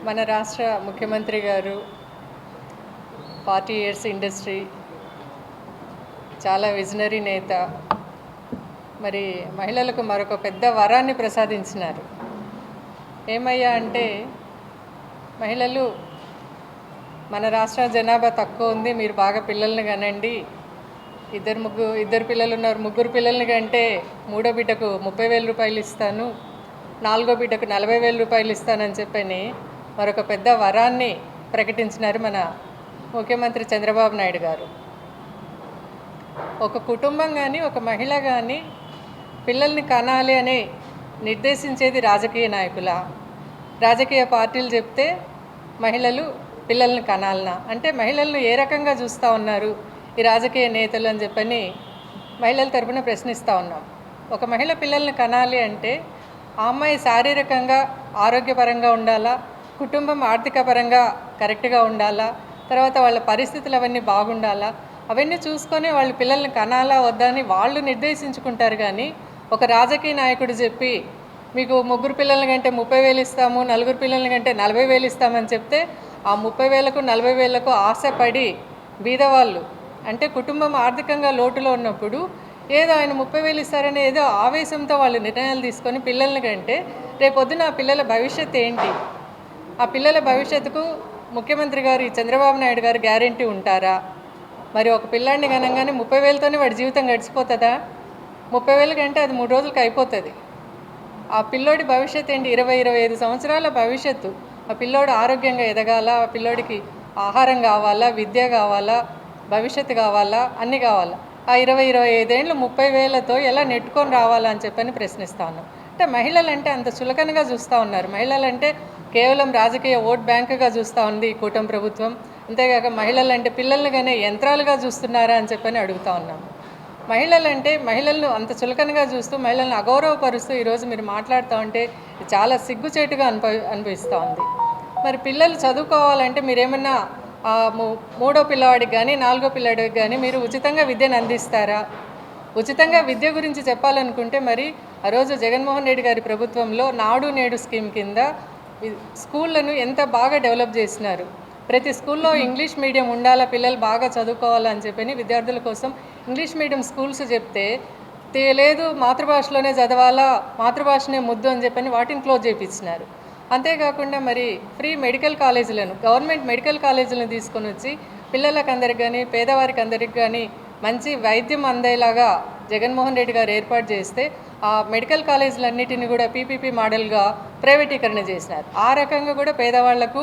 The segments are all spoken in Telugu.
మన రాష్ట్ర ముఖ్యమంత్రి గారు 40 ఇయర్స్ ఇండస్ట్రీ, చాలా విజనరీ నేత. మరి మహిళలకు మరొక పెద్ద వరాన్ని ప్రసాదించినారు. ఏమయ్యా అంటే, మహిళలు మన రాష్ట్ర జనాభా తక్కువ ఉంది, మీరు బాగా పిల్లల్ని కనండి, ఇద్దరు పిల్లలు ఉన్నారు, ముగ్గురు పిల్లల్ని కంటే మూడో బిడ్డకు 30,000 రూపాయలు ఇస్తాను, నాలుగో బిడ్డకు 40,000 రూపాయలు ఇస్తానని చెప్పని మరొక పెద్ద వరాన్ని ప్రకటించినారు మన ముఖ్యమంత్రి చంద్రబాబు నాయుడు గారు. ఒక కుటుంబం కానీ ఒక మహిళ కానీ పిల్లల్ని కనాలి అని నిర్దేశించేది రాజకీయ నాయకుల, రాజకీయ పార్టీలు చెప్తే మహిళలు పిల్లల్ని కనాలనా అంటే మహిళలను ఏ రకంగా చూస్తూ ఉన్నారు ఈ రాజకీయ నేతలు అని చెప్పని మహిళల తరపున ప్రశ్నిస్తూ ఉన్నాం. ఒక మహిళ పిల్లల్ని కనాలి అంటే ఆ అమ్మాయి శారీరకంగా ఆరోగ్యపరంగా ఉండాలా, కుటుంబం ఆర్థిక పరంగా కరెక్ట్గా ఉండాలా, తర్వాత వాళ్ళ పరిస్థితులు అవన్నీ బాగుండాలా, అవన్నీ చూసుకొని వాళ్ళు పిల్లల్ని కనాలా వద్దా అని వాళ్ళు నిర్దేశించుకుంటారు. కానీ ఒక రాజకీయ నాయకుడు చెప్పి మీకు ముగ్గురు పిల్లల కంటే 30,000 ఇస్తాము, నలుగురు పిల్లల కంటే 40,000 ఇస్తామని చెప్తే ఆ 30,000కు 40,000కు ఆశపడి బీదవాళ్ళు అంటే కుటుంబం ఆర్థికంగా లోటులో ఉన్నప్పుడు ఏదో ఆయన 30,000 ఇస్తారని ఏదో ఆవేశంతో వాళ్ళు నిర్ణయాలు తీసుకొని పిల్లల్ని కంటే రేపొద్దున ఆ పిల్లల భవిష్యత్తు ఏంటి? ఆ పిల్లల భవిష్యత్తుకు ముఖ్యమంత్రి గారు ఈ చంద్రబాబు నాయుడు గారు గ్యారెంటీ ఉంటారా? మరి ఒక పిల్లాడిని కనంగానే 30,000తోనే వాడి జీవితం గడిచిపోతుందా? 30,000 కంటే అది 3 రోజులకి అయిపోతుంది. ఆ పిల్లోడి భవిష్యత్తు ఏంటి? 20-25 సంవత్సరాల భవిష్యత్తు. ఆ పిల్లోడు ఆరోగ్యంగా ఎదగాల, ఆ పిల్లోడికి ఆహారం కావాలా, విద్య కావాలా, భవిష్యత్తు కావాలా, అన్నీ కావాలా. ఆ 20-25 ఏళ్ళు 30,000తో ఎలా నెట్టుకొని రావాలా అని చెప్పని ప్రశ్నిస్తా ఉన్నాం. అంటే మహిళలంటే అంత చులకనగా చూస్తూ ఉన్నారు. మహిళలంటే కేవలం రాజకీయ ఓట్ బ్యాంకుగా చూస్తూ ఉంది ఈ కూటమి ప్రభుత్వం. అంతేకాక మహిళలంటే పిల్లల్ని కానీ యంత్రాలుగా చూస్తున్నారా అని చెప్పని అడుగుతూ ఉన్నాము. మహిళలంటే మహిళలను అంత చులకనగా చూస్తూ మహిళలను అగౌరవపరుస్తూ ఈరోజు మీరు మాట్లాడుతూ ఉంటే చాలా సిగ్గుచేటుగా అనిపిస్తూ ఉంది. మరి పిల్లలు చదువుకోవాలంటే మీరేమన్నా మూడో పిల్లవాడికి కానీ నాలుగో పిల్లవాడికి కానీ మీరు ఉచితంగా విద్యను అందిస్తారా? ఉచితంగా విద్య గురించి చెప్పాలనుకుంటే మరి ఆ రోజు జగన్మోహన్ రెడ్డి గారి ప్రభుత్వంలో నాడు నేడు స్కీమ్ కింద స్కూళ్ళను ఎంత బాగా డెవలప్ చేసినారు. ప్రతి స్కూల్లో ఇంగ్లీష్ మీడియం ఉండాలా, పిల్లలు బాగా చదువుకోవాలని చెప్పని విద్యార్థుల కోసం ఇంగ్లీష్ మీడియం స్కూల్స్ చెప్తే లేదు మాతృభాషలోనే చదవాలా, మాతృభాషనే ముద్దు అని చెప్పని వాటిని క్లోజ్ చేయించినారు. అంతేకాకుండా మరి ఫ్రీ మెడికల్ కాలేజీలను, గవర్నమెంట్ మెడికల్ కాలేజీలను తీసుకొని వచ్చి పిల్లలకు అందరికి కానీ పేదవారికి అందరికి కానీ మంచి వైద్యం అందేలాగా జగన్మోహన్ రెడ్డి గారు ఏర్పాటు చేస్తే ఆ మెడికల్ కాలేజీలన్నిటిని కూడా పీపీపీ మోడల్గా ప్రైవేటీకరణ చేసినారు. ఆ రకంగా కూడా పేదవాళ్లకు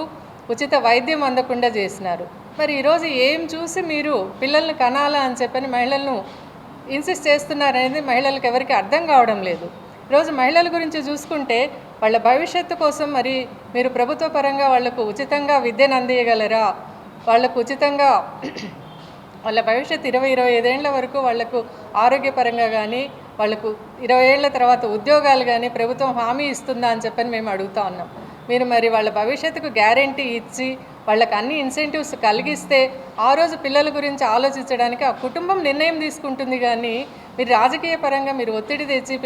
ఉచిత వైద్యం అందకుండా చేసినారు. మరి ఈరోజు ఏం చూసి మీరు పిల్లల్ని కనాలా అని చెప్పని మహిళలను ఇన్సిస్ట్ చేస్తున్నారనేది మహిళలకు ఎవరికి అర్థం కావడం లేదు. ఈరోజు మహిళల గురించి చూసుకుంటే వాళ్ళ భవిష్యత్తు కోసం మరి మీరు ప్రభుత్వ పరంగా వాళ్లకు ఉచితంగా విద్యను అందియగలరా? వాళ్లకు ఉచితంగా వాళ్ళ భవిష్యత్తు 20-25 ఏళ్ల వరకు వాళ్లకు ఆరోగ్యపరంగా కానీ వాళ్లకు 20 ఏళ్ల తర్వాత ఉద్యోగాలు కానీ ప్రభుత్వం హామీ ఇస్తుందా అని చెప్పని మేము అడుగుతూ ఉన్నాం. మీరు మరి వాళ్ళ భవిష్యత్తుకు గ్యారెంటీ ఇచ్చి వాళ్ళకి అన్ని ఇన్సెంటివ్స్ కలిగిస్తే ఆ రోజు పిల్లల గురించి ఆలోచించడానికి ఆ కుటుంబం నిర్ణయం తీసుకుంటుంది. కానీ మీరు రాజకీయ పరంగా మీరు ఒత్తిడి తెచ్చి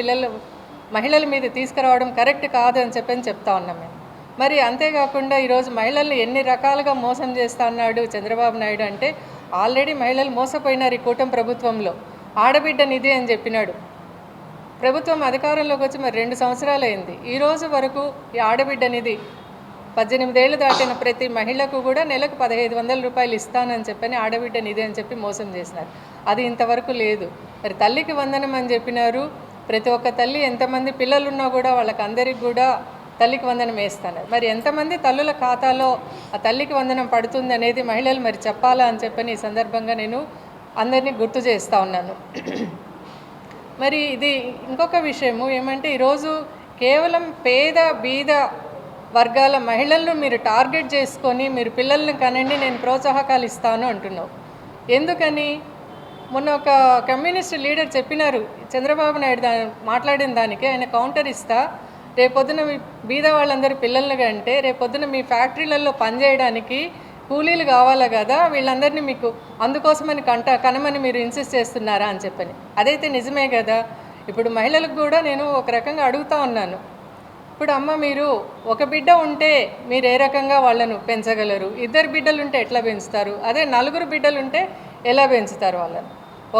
మహిళల మీద తీసుకురావడం కరెక్ట్ కాదు అని చెప్పని చెప్తా ఉన్నాం మేము. మరి అంతేకాకుండా ఈరోజు మహిళల్ని ఎన్ని రకాలుగా మోసం చేస్తా ఉన్నాడు చంద్రబాబు నాయుడు అంటే ఆల్రెడీ మహిళలు మోసపోయినారు ఈ కూటమి ప్రభుత్వంలో. ఆడబిడ్డ నిధి అని చెప్పినాడు. ప్రభుత్వం అధికారంలోకి వచ్చి మరి 2 సంవత్సరాలు అయింది. ఈరోజు వరకు ఈ ఆడబిడ్డ నిధి 18 ఏళ్ళు దాటిన ప్రతి మహిళకు కూడా నెలకు 1,500 రూపాయలు ఇస్తానని చెప్పని ఆడబిడ్డ నిధి అని చెప్పి మోసం చేసినారు. అది ఇంతవరకు లేదు. మరి తల్లికి వందనం అని చెప్పినారు. ప్రతి ఒక్క తల్లి ఎంతమంది పిల్లలున్నా కూడా వాళ్ళకందరికి కూడా తల్లికి వందనం వేస్తున్నారు. మరి ఎంతమంది తల్లుల ఖాతాలో ఆ తల్లికి వందనం పడుతుంది అనేది మహిళలు మరి చెప్పాలా అని చెప్పని ఈ సందర్భంగా నేను అందరినీ గుర్తు చేస్తూ ఉన్నాను. మరి ఇది ఇంకొక విషయము ఏమంటే ఈరోజు కేవలం పేద బీద వర్గాల మహిళలను మీరు టార్గెట్ చేసుకొని మీరు పిల్లల్ని కనండి నేను ప్రోత్సాహకాలు ఇస్తాను అంటున్నావు. ఎందుకని? మొన్న ఒక కమ్యూనిస్ట్ లీడర్ చెప్పినారు చంద్రబాబు నాయుడు మాట్లాడిన దానికి ఆయన కౌంటర్ ఇస్తా, రేపొద్దున మీ బీద వాళ్ళందరూ పిల్లల్ని కంటే రేపొద్దున మీ ఫ్యాక్టరీలలో పనిచేయడానికి కూలీలు కావాలా కదా, వీళ్ళందరినీ మీకు అందుకోసమని కనమని మీరు ఇన్సిస్ట్ చేస్తున్నారా అని చెప్పని. అదైతే నిజమే కదా. ఇప్పుడు మహిళలకు కూడా నేను ఒక రకంగా అడుగుతూ ఉన్నాను, ఇప్పుడు అమ్మ మీరు ఒక బిడ్డ ఉంటే మీరు ఏ రకంగా వాళ్ళను పెంచగలరు, ఇద్దరు బిడ్డలు ఉంటే ఎట్లా పెంచుతారు, అదే నలుగురు బిడ్డలు ఉంటే ఎలా పెంచుతారు వాళ్ళను.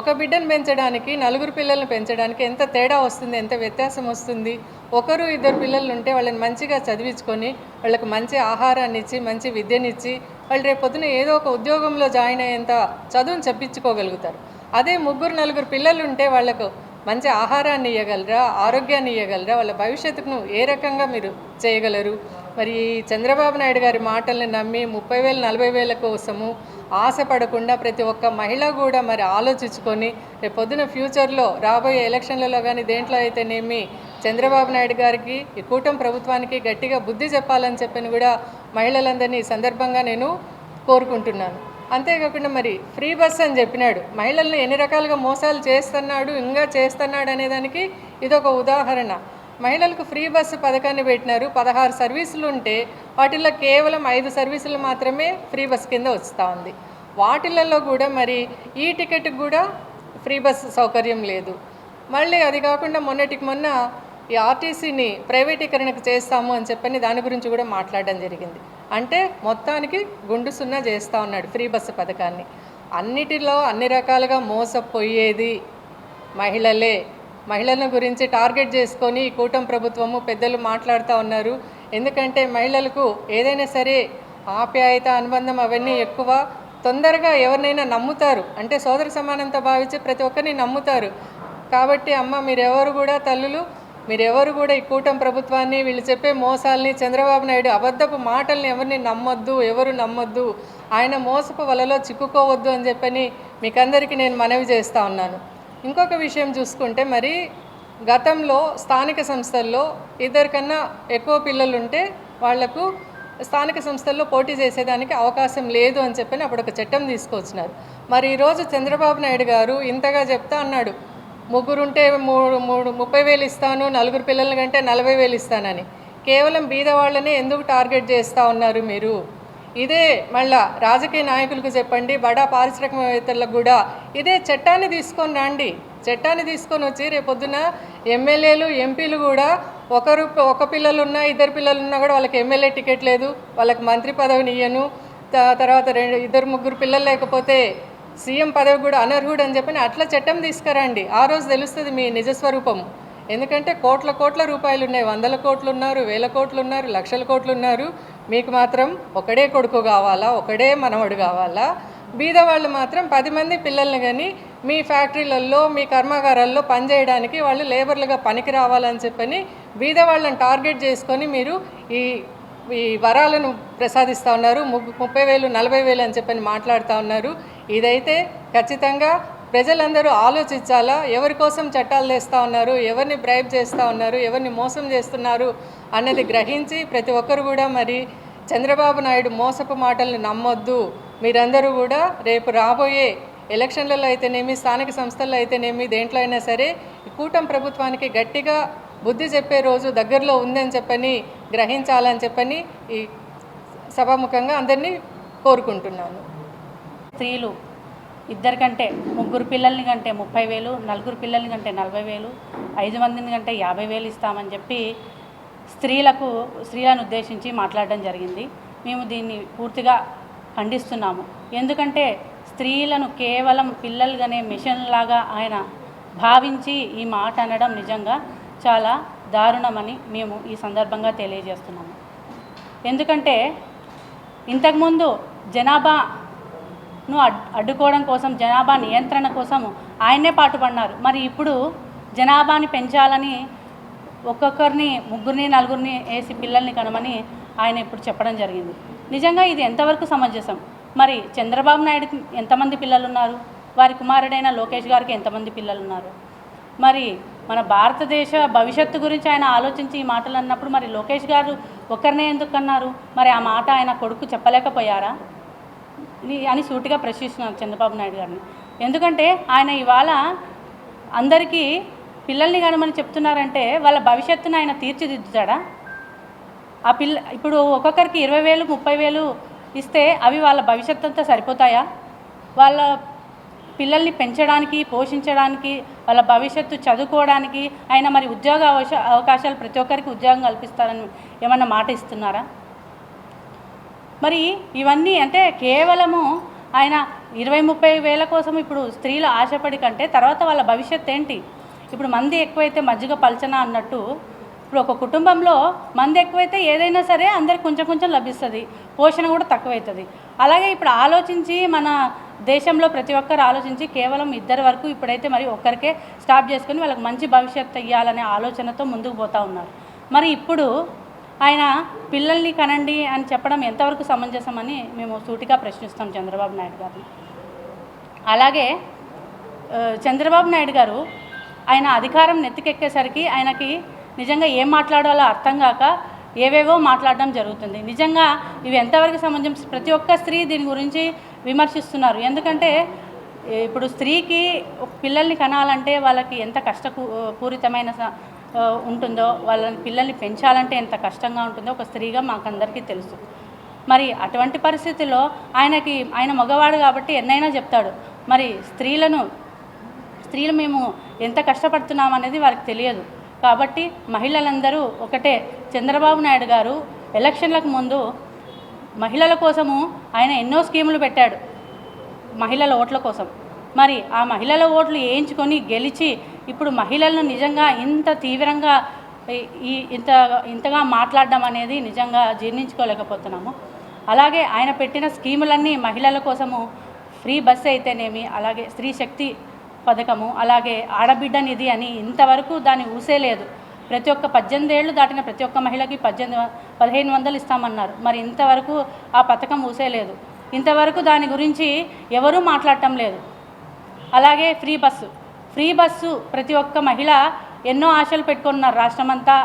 ఒక బిడ్డను పెంచడానికి నలుగురు పిల్లల్ని పెంచడానికి ఎంత తేడా వస్తుంది, ఎంత వ్యత్యాసం వస్తుంది. ఒకరు ఇద్దరు పిల్లలు ఉంటే వాళ్ళని మంచిగా చదివించుకొని వాళ్ళకి మంచి ఆహారాన్ని ఇచ్చి మంచి విద్యనిచ్చి వాళ్ళు రేపు పొద్దున ఏదో ఒక ఉద్యోగంలో జాయిన్ అయ్యేంత చదువును చెప్పించుకోగలుగుతారు. అదే ముగ్గురు నలుగురు పిల్లలు ఉంటే వాళ్ళకు మంచి ఆహారాన్ని ఇవ్వగలరా, ఆరోగ్యాన్ని ఇవ్వగలరా, వాళ్ళ భవిష్యత్తును ఏ రకంగా మీరు చేయగలరు. మరి చంద్రబాబు నాయుడు గారి మాటల్ని నమ్మి 30,000 40,000 కోసము ఆశపడకుండా ప్రతి ఒక్క మహిళ కూడా మరి ఆలోచించుకొని రేపు పొద్దున ఫ్యూచర్లో రాబోయే ఎలక్షన్లలో కానీ దేంట్లో అయితేనేమి చంద్రబాబు నాయుడు గారికి ఈ కూటమి ప్రభుత్వానికి గట్టిగా బుద్ధి చెప్పాలని చెప్పని కూడా మహిళలందరినీ ఈ సందర్భంగా నేను కోరుకుంటున్నాను. అంతేకాకుండా మరి ఫ్రీ బస్ అని చెప్పినాడు, మహిళల్ని ఎన్ని రకాలుగా మోసాలు చేస్తున్నాడు ఇంకా చేస్తున్నాడు అనేదానికి ఇదొక ఉదాహరణ. మహిళలకు ఫ్రీ బస్సు పథకాన్ని పెట్టినారు. 16 సర్వీసులు ఉంటే వాటిల్లో కేవలం 5 సర్వీసులు మాత్రమే ఫ్రీ బస్ కింద వస్తూ ఉంది. వాటిలలో కూడా మరి ఈ టికెట్కి కూడా ఫ్రీ బస్ సౌకర్యం లేదు. మళ్ళీ అది కాకుండా మొన్నటికి మొన్న ఈ ఆర్టీసీని ప్రైవేటీకరణకు చేస్తాము అని చెప్పని దాని గురించి కూడా మాట్లాడడం జరిగింది. అంటే మొత్తానికి గుండు సున్నా చేస్తూ ఉన్నాడు ఫ్రీ బస్సు పథకాన్ని. అన్నిటిలో అన్ని రకాలుగా మోసపోయేది మహిళలే. మహిళల గురించి టార్గెట్ చేసుకొని ఈ కూటమి ప్రభుత్వము పెద్దలు మాట్లాడుతూ ఉన్నారు. ఎందుకంటే మహిళలకు ఏదైనా సరే ఆప్యాయత అనుబంధం అవన్నీ ఎక్కువ, తొందరగా ఎవరినైనా నమ్ముతారు, అంటే సోదర సమానంతో భావించి ప్రతి ఒక్కరిని నమ్ముతారు. కాబట్టి అమ్మ మీరెవరు కూడా తల్లులు, మీరెవరు కూడా ఈ కూటమి ప్రభుత్వాన్ని వీళ్ళు చెప్పే మోసాలని చంద్రబాబు నాయుడు అబద్ధపు మాటల్ని ఎవరిని నమ్మొద్దు, ఎవరు నమ్మొద్దు, ఆయన మోసపు వలలో చిక్కుకోవద్దు అని చెప్పని మీకందరికీ నేను మనవి చేస్తూ ఉన్నాను. ఇంకొక విషయం చూసుకుంటే మరి గతంలో స్థానిక సంస్థల్లో 2 కన్నా ఎక్కువ పిల్లలు ఉంటే వాళ్లకు స్థానిక సంస్థల్లో పోటీ చేసేదానికి అవకాశం లేదు అని చెప్పని అప్పుడు ఒక చట్టం తీసుకొచ్చినారు. మరి ఈరోజు చంద్రబాబు నాయుడు గారు ఇంతగా చెప్తా అన్నాడు, ముగ్గురుంటే 30,000 ఇస్తాను, నలుగురు పిల్లల కంటే 40,000 ఇస్తానని. కేవలం బీదవాళ్ళని ఎందుకు టార్గెట్ చేస్తూ ఉన్నారు మీరు? ఇదే మళ్ళా రాజకీయ నాయకులకు చెప్పండి, బడా పారిశ్రామికవేత్తలకు కూడా ఇదే చట్టాన్ని తీసుకొని రండి. చట్టాన్ని తీసుకొని వచ్చి రేపొద్దున ఎమ్మెల్యేలు ఎంపీలు కూడా ఒక పిల్లలు ఉన్నా 2 పిల్లలు ఉన్నా కూడా వాళ్ళకి ఎమ్మెల్యే టికెట్ లేదు, వాళ్ళకి మంత్రి పదవిని ఇయ్యను, తర్వాత 2 3 పిల్లలు లేకపోతే సీఎం పదవి కూడా అనర్హుడు అని చెప్పని అట్లా చట్టం తీసుకురండి. ఆ రోజు తెలుస్తుంది మీ నిజస్వరూపం. ఎందుకంటే కోట్ల రూపాయలు ఉన్నాయి, 100 కోట్లు ఉన్నారు, 1000 కోట్లు ఉన్నారు, లక్షల కోట్లు ఉన్నారు. మీకు మాత్రం ఒకడే కొడుకు కావాలా, ఒకడే మనవడు కావాలా? బీదవాళ్ళు మాత్రం 10 మంది పిల్లల్ని కానీ మీ ఫ్యాక్టరీలలో మీ కర్మాగారాల్లో పనిచేయడానికి వాళ్ళు లేబర్లుగా పనికి రావాలని చెప్పని బీదవాళ్ళని టార్గెట్ చేసుకొని మీరు ఈ వరాలను ప్రసాదిస్తూ ఉన్నారు. 30,000 40,000 అని చెప్పని మాట్లాడుతూ ఉన్నారు. ఇదైతే ఖచ్చితంగా ప్రజలందరూ ఆలోచించాలా. ఎవరి కోసం చట్టాలు తెస్తూ ఉన్నారు, ఎవరిని బ్రైబ్ చేస్తూ ఉన్నారు, ఎవరిని మోసం చేస్తున్నారు అన్నది గ్రహించి ప్రతి ఒక్కరు కూడా మరి చంద్రబాబు నాయుడు మోసపు మాటల్ని నమ్మొద్దు. మీరందరూ కూడా రేపు రాబోయే ఎలక్షన్లలో అయితేనేమి, స్థానిక సంస్థల్లో అయితేనేమి, దేంట్లో అయినా సరే ఈ కూటమి ప్రభుత్వానికి గట్టిగా బుద్ధి చెప్పే రోజు దగ్గరలో ఉందని చెప్పని గ్రహించాలని చెప్పని ఈ సభాముఖంగా అందరినీ కోరుకుంటున్నాను. స్త్రీలు 2 కంటే 3 పిల్లల్ని కంటే 30,000, 4 పిల్లల్ని కంటే 40,000, 5 మందిని కంటే 50,000 ఇస్తామని చెప్పి స్త్రీలను ఉద్దేశించి మాట్లాడడం జరిగింది. మేము దీన్ని పూర్తిగా ఖండిస్తున్నాము. ఎందుకంటే స్త్రీలను కేవలం పిల్లలుగానే మిషన్ లాగా ఆయన భావించి ఈ మాట అనడం నిజంగా చాలా దారుణమని మేము ఈ సందర్భంగా తెలియజేస్తున్నాము. ఎందుకంటే ఇంతకుముందు జనాభాను అడ్డుకోవడం కోసం, జనాభా నియంత్రణ కోసం ఆయనే పాటుపడినారు. మరి ఇప్పుడు జనాభాని పెంచాలని ఒక్కొక్కరిని 3 4 వేసి పిల్లల్ని కనమని ఆయన ఇప్పుడు చెప్పడం జరిగింది. నిజంగా ఇది ఎంతవరకు సమంజసం? మరి చంద్రబాబు నాయుడుకి ఎంతమంది పిల్లలు ఉన్నారు? వారి కుమారుడైన లోకేష్ గారికి ఎంతమంది పిల్లలు ఉన్నారు? మరి మన భారతదేశ భవిష్యత్తు గురించి ఆయన ఆలోచించి ఈ మాటలు అన్నప్పుడు మరి లోకేష్ గారు ఒక్కరినే ఎందుకు అన్నారు? మరి ఆ మాట ఆయన కొడుకు చెప్పలేకపోయారా అని సూటిగా ప్రశ్నిస్తున్నారు చంద్రబాబు నాయుడు గారిని. ఎందుకంటే ఆయన ఇవాళ అందరికీ పిల్లల్ని కనమని చెప్తున్నారంటే వాళ్ళ భవిష్యత్తును ఆయన తీర్చిదిద్దుతాడా? ఇప్పుడు ఒక్కొక్కరికి 20,000 30,000 ఇస్తే అవి వాళ్ళ భవిష్యత్తు అంతా సరిపోతాయా? వాళ్ళ పిల్లల్ని పెంచడానికి, పోషించడానికి, వాళ్ళ భవిష్యత్తు చదువుకోవడానికి ఆయన మరి ఉద్యోగ అవకాశాలు ప్రతి ఒక్కరికి ఉద్యోగం కల్పిస్తారని ఏమన్నా మాట ఇస్తున్నారా? మరి ఇవన్నీ అంటే కేవలము ఆయన 20-30 వేల కోసం ఇప్పుడు స్త్రీలు ఆశపడి కంటే తర్వాత వాళ్ళ భవిష్యత్తు ఏంటి? ఇప్పుడు మంది ఎక్కువైతే మజ్జిగ పల్చన అన్నట్టు ఇప్పుడు ఒక కుటుంబంలో మంది ఎక్కువైతే ఏదైనా సరే అందరికి కొంచెం కొంచెం లభిస్తుంది, పోషణ కూడా తక్కువవుతుంది. అలాగే ఇప్పుడు ఆలోచించి మన దేశంలో ప్రతి ఒక్కరు ఆలోచించి కేవలం 2 వరకు ఇప్పుడైతే మరి ఒక్కరికే స్టాప్ చేసుకొని వాళ్ళకి మంచి భవిష్యత్తు ఇవ్వాలనే ఆలోచనతో ముందుకు పోతూ ఉన్నారు. మరి ఇప్పుడు ఆయన పిల్లల్ని కనండి అని చెప్పడం ఎంతవరకు సమంజసమని మేము సూటిగా ప్రశ్నిస్తాం చంద్రబాబు నాయుడు గారిని. అలాగే చంద్రబాబు నాయుడు గారు ఆయన అధికారం నెత్తికెక్కేసరికి ఆయనకి నిజంగా ఏం మాట్లాడాలో అర్థం కాక ఏవేవో మాట్లాడడం జరుగుతుంది. నిజంగా ఇవి ఎంతవరకు సమంజసం? ప్రతి ఒక్క స్త్రీ దీని గురించి విమర్శిస్తున్నారు. ఎందుకంటే ఇప్పుడు స్త్రీకి పిల్లల్ని కనాలంటే వాళ్ళకి ఎంత కష్టపూరితమైన ఉంటుందో, వాళ్ళని పిల్లల్ని పెంచాలంటే ఎంత కష్టంగా ఉంటుందో ఒక స్త్రీగా మాకందరికీ తెలుసు. మరి అటువంటి పరిస్థితుల్లో ఆయన మగవాడు కాబట్టి ఎన్నైనా చెప్తాడు. మరి స్త్రీలు మేము ఎంత కష్టపడుతున్నాం అనేది వారికి తెలియదు. కాబట్టి మహిళలందరూ ఒకటే, చంద్రబాబు నాయుడు గారు ఎలక్షన్లకు ముందు మహిళల కోసము ఆయన ఎన్నో స్కీములు పెట్టాడు మహిళల ఓట్ల కోసం. మరి ఆ మహిళల ఓట్లు వేయించుకొని గెలిచి ఇప్పుడు మహిళలను నిజంగా ఇంత తీవ్రంగా ఇంతగా మాట్లాడడం అనేది నిజంగా జీర్ణించుకోలేకపోతున్నాము. అలాగే ఆయన పెట్టిన స్కీములన్నీ మహిళల కోసము ఫ్రీ బస్సు అయితేనేమి, అలాగే స్త్రీ శక్తి పథకము, అలాగే ఆడబిడ్డ నిధి అని ఇంతవరకు దాన్ని ఊసేలేదు. ప్రతి ఒక్క 18 ఏళ్ళు దాటిన ప్రతి ఒక్క మహిళకి 1500 ఇస్తామన్నారు. మరి ఇంతవరకు ఆ పథకం ఊసేలేదు. ఇంతవరకు దాని గురించి ఎవరూ మాట్లాడటం లేదు. అలాగే ఫ్రీ బస్సు ప్రతి ఒక్క మహిళ ఎన్నో ఆశలు పెట్టుకున్నారు. రాష్ట్రమంతా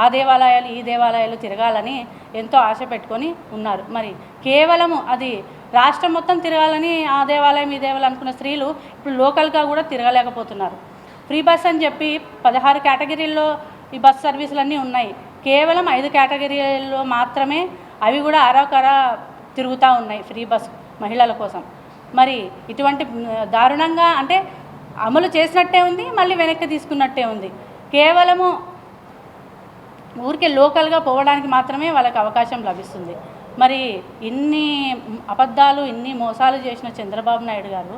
ఆ దేవాలయాలు ఈ దేవాలయాలు తిరగాలని ఎంతో ఆశ పెట్టుకొని ఉన్నారు. మరి కేవలము అది రాష్ట్రం మొత్తం తిరగాలని ఆ దేవాలయం ఈ దేవాలయం అనుకున్న స్త్రీలు ఇప్పుడు లోకల్గా కూడా తిరగలేకపోతున్నారు. ఫ్రీ బస్ అని చెప్పి 16 కేటగిరీల్లో ఈ బస్ సర్వీసులన్నీ ఉన్నాయి. కేవలం 5 కేటగిరీల్లో మాత్రమే అవి కూడా అరకొర తిరుగుతూ ఉన్నాయి ఫ్రీ బస్ మహిళల కోసం. మరి ఇటువంటి దారుణంగా అంటే అమలు చేసినట్టే ఉంది, మళ్ళీ వెనక్కి తీసుకున్నట్టే ఉంది. కేవలము ఊరికే లోకల్గా పోవడానికి మాత్రమే వాళ్ళకి అవకాశం లభిస్తుంది. మరి ఇన్ని అబద్ధాలు ఇన్ని మోసాలు చేసిన చంద్రబాబు నాయుడు గారు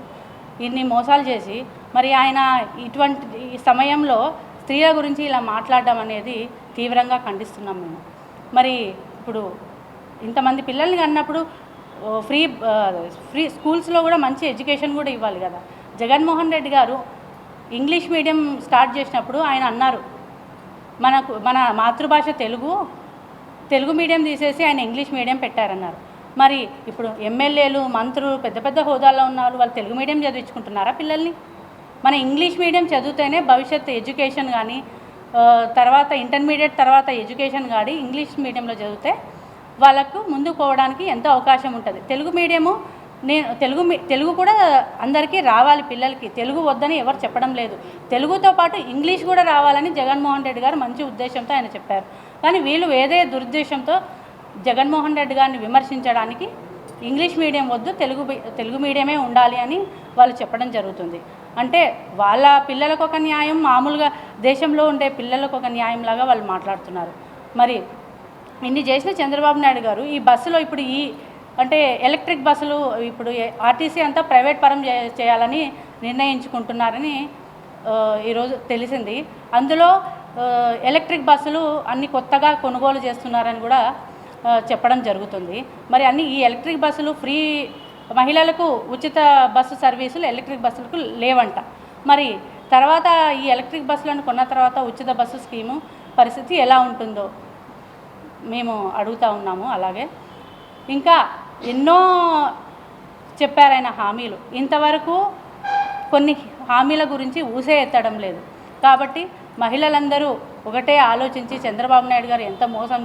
ఇన్ని మోసాలు చేసి మరి ఆయన ఇటువంటి సమయంలో స్త్రీల గురించి ఇలా మాట్లాడడం అనేది తీవ్రంగా ఖండిస్తున్నాం మేము. మరి ఇప్పుడు ఇంతమంది పిల్లల్ని కన్నప్పుడు ఫ్రీ స్కూల్స్లో కూడా మంచి ఎడ్యుకేషన్ కూడా ఇవ్వాలి కదా. జగన్మోహన్ రెడ్డి గారు ఇంగ్లీష్ మీడియం స్టార్ట్ చేసినప్పుడు ఆయన అన్నారు, మన మాతృభాష తెలుగు మీడియం తీసేసి ఆయన ఇంగ్లీష్ మీడియం పెట్టారన్నారు. మరి ఇప్పుడు ఎమ్మెల్యేలు మంత్రులు పెద్ద పెద్ద హోదాల్లో ఉన్నారు, వాళ్ళు తెలుగు మీడియం చదివించుకుంటున్నారా పిల్లల్ని? మన ఇంగ్లీష్ మీడియం చదివితేనే భవిష్యత్తు ఎడ్యుకేషన్ కానీ తర్వాత ఇంటర్మీడియట్ తర్వాత ఎడ్యుకేషన్ కానీ ఇంగ్లీష్ మీడియంలో చదివితే వాళ్ళకు ముందుకు పోవడానికి ఎంతో అవకాశం ఉంటుంది. తెలుగు మీడియము తెలుగు కూడా అందరికీ రావాలి. పిల్లలకి తెలుగు వద్దని ఎవరు చెప్పడం లేదు. తెలుగుతో పాటు ఇంగ్లీష్ కూడా రావాలని జగన్మోహన్ రెడ్డి గారు మంచి ఉద్దేశంతో ఆయన చెప్పారు. కానీ వీళ్ళు ఏదే దురుద్దేశంతో జగన్మోహన్ రెడ్డి గారిని విమర్శించడానికి ఇంగ్లీష్ మీడియం వద్దు, తెలుగు మీడియమే ఉండాలి అని వాళ్ళు చెప్పడం జరుగుతుంది. అంటే వాళ్ళ పిల్లలకు ఒక న్యాయం, మామూలుగా దేశంలో ఉండే పిల్లలకు ఒక న్యాయంలాగా వాళ్ళు మాట్లాడుతున్నారు. మరి ఇన్ని చేసిన చంద్రబాబు నాయుడు గారు ఈ బస్సులో ఇప్పుడు అంటే ఎలక్ట్రిక్ బస్సులు ఇప్పుడు ఆర్టీసీ అంతా ప్రైవేట్ పరం చేయాలని నిర్ణయించుకుంటున్నారని ఈరోజు తెలిసింది. అందులో ఎలక్ట్రిక్ బస్సులు అన్ని కొత్తగా కొనుగోలు చేస్తున్నారని కూడా చెప్పడం జరుగుతుంది. మరి ఈ ఎలక్ట్రిక్ బస్సులు ఫ్రీ మహిళలకు ఉచిత బస్సు సర్వీసులు ఎలక్ట్రిక్ బస్సులకు లేవంట. మరి తర్వాత ఈ ఎలక్ట్రిక్ బస్సులను కొన్న తర్వాత ఉచిత బస్సు స్కీము పరిస్థితి ఎలా ఉంటుందో మేము అడుగుతూ ఉన్నాము. అలాగే ఇంకా ఎన్నో చెప్పారైన హామీలు, ఇంతవరకు కొన్ని హామీల గురించి ఊసే ఎత్తడం లేదు. కాబట్టి మహిళలందరూ ఒకటే ఆలోచించి చంద్రబాబు నాయుడు గారు ఎంత మోసం